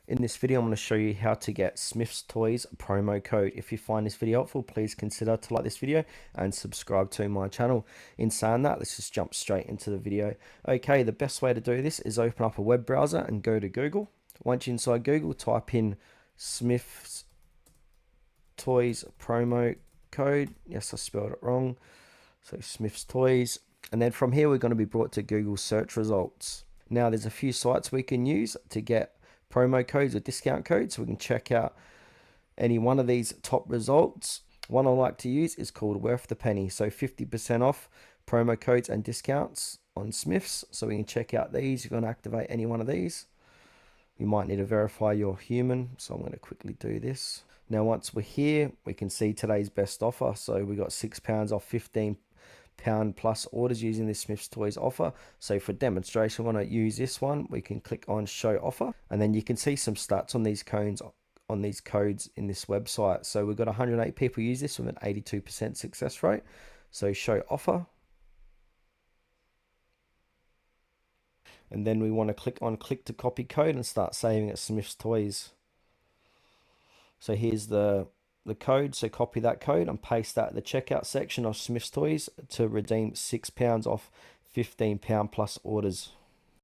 In this video, I'm going to show you how to get Smyths Toys promo code. If you find this video helpful, please consider to like this video and subscribe to my channel. In saying that, let's just jump straight into the video. Okay, the best way to do this is open up a web browser and go to Google. Once you're inside Google, type in Smyths Toys promo code. Yes, I spelled it wrong. So Smyths Toys. And then from here, we're going to be brought to Google search results. Now, there's a few sites we can use to get promo codes or discount codes, so we can check out any one of these top results. One I like to use is called Worth the Penny, so 50% off promo codes and discounts on Smyths. So we can check out these. You're going to activate any one of these. You might need to verify you're human, so I'm going to quickly do this. Now, once we're here, we can see today's best offer. So we got £6 off 15 pound plus orders using this Smyths Toys offer. So for demonstration, when I use this one, we can click on show offer, and then you can see some stats on these codes in this website. So we've got 108 people use this with an 82% success rate. So show offer, and then we want to click on click to copy code and start saving at Smyths Toys. So here's the code, so copy that code and paste that in the checkout section of Smyths Toys to redeem £6 off £15 plus orders.